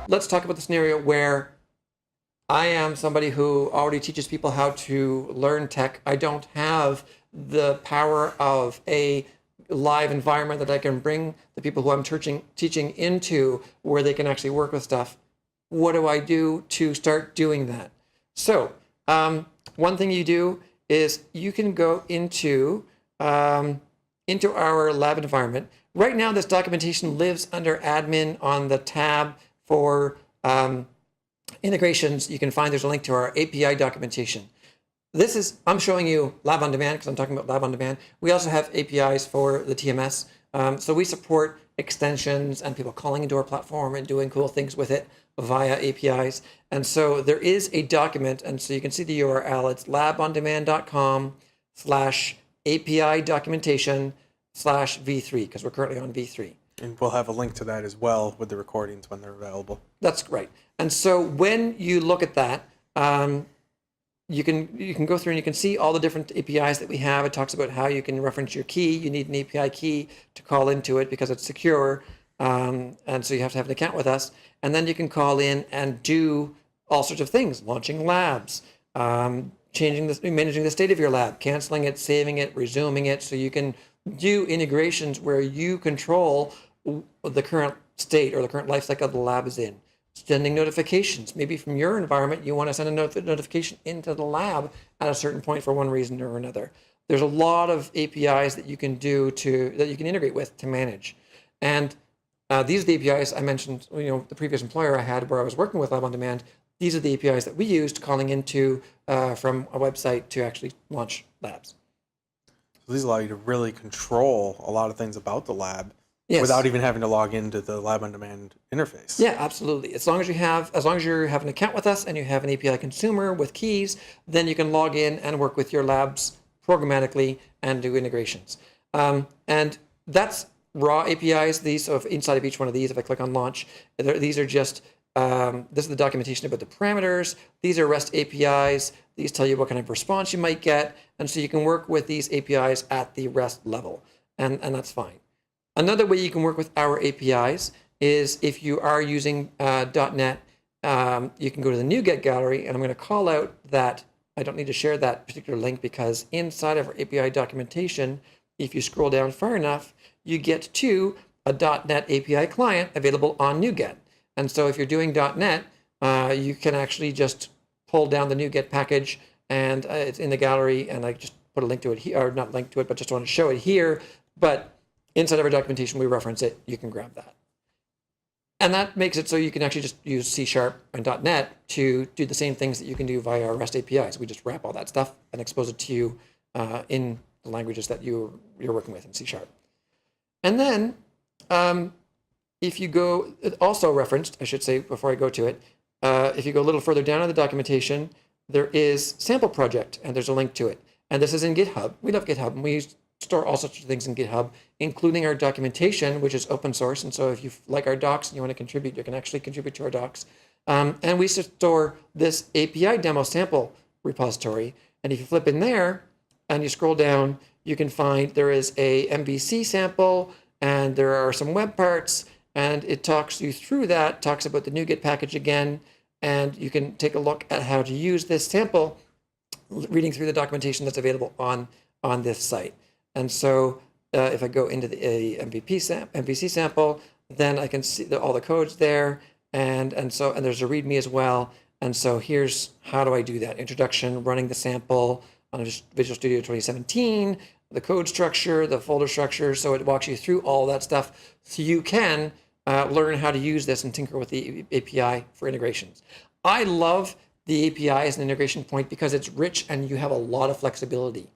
let's talk about the scenario where I am somebody who already teaches people how to learn tech. I don't have the power of a live environment that I can bring the people who I'm teaching into where they can actually work with stuff. What do I do to start doing that? So one thing you do is you can go into our lab environment. Right now, this documentation lives under admin on the tab for integrations. You can find there's a link to our API documentation. I'm showing you Lab on Demand because I'm talking about Lab on Demand. We also have APIs for the TMS. So we support extensions and people calling into our platform and doing cool things with it via APIs. And so there is a document, and so you can see the URL. It's labondemand.com/API documentation/V3, because we're currently on V3. And we'll have a link to that as well with the recordings when they're available. That's right. And so when you look at that, you can go through and you can see all the different APIs that we have. It talks about how you can reference your key. You need an API key to call into it because it's secure. And so you have to have an account with us. And then you can call in and do all sorts of things, launching labs, managing the state of your lab, canceling it, saving it, resuming it. So you can do integrations where you control the current state or the current life cycle the lab is in. Sending notifications. Maybe from your environment, you want to send a notification into the lab at a certain point for one reason or another. There's a lot of APIs that you can do that you can integrate with to manage. And these are the APIs I mentioned, the previous employer I had where I was working with Lab on Demand. These are the APIs that we used calling into from a website to actually launch labs. So these allow you to really control a lot of things about the lab. Yes. Without even having to log into the Lab on Demand interface. Yeah, absolutely. As long as you have an account with us and you have an API consumer with keys, then you can log in and work with your labs programmatically and do integrations. And that's raw APIs. So if inside of each one of these, if I click on launch, these are just this is the documentation about the parameters. These are REST APIs. These tell you what kind of response you might get, and so you can work with these APIs at the REST level, and that's fine. Another way you can work with our APIs is if you are using .NET, you can go to the NuGet gallery, and I'm going to call out that I don't need to share that particular link because inside of our API documentation, if you scroll down far enough, you get to a .NET API client available on NuGet. And so if you're doing .NET, you can actually just pull down the NuGet package, and it's in the gallery, and I just put a link to it here, or not link to it, but just want to show it here. But inside of our documentation, we reference it. You can grab that. And that makes it so you can actually just use C# and .NET to do the same things that you can do via our REST APIs. We just wrap all that stuff and expose it to you in the languages that you're working with in C#. And then if you go, also referenced, I should say before I go to it, if you go a little further down in the documentation, there is sample project, and there's a link to it. And this is in GitHub. We love GitHub, and we store all sorts of things in GitHub, including our documentation, which is open source. And so if you like our docs and you want to contribute, you can actually contribute to our docs. And we store this API demo sample repository. And if you flip in there and you scroll down, you can find there is a MVC sample, and there are some web parts, and it talks you through that, talks about the NuGet package again, and you can take a look at how to use this sample, reading through the documentation that's available on this site. And so if I go into the MVC sample, then I can see all the codes there, and there's a README as well. And so here's how do I do that: introduction, running the sample on Visual Studio 2017, the code structure, the folder structure. So it walks you through all that stuff, so you can learn how to use this and tinker with the API for integrations. I love the API as an integration point because it's rich and you have a lot of flexibility.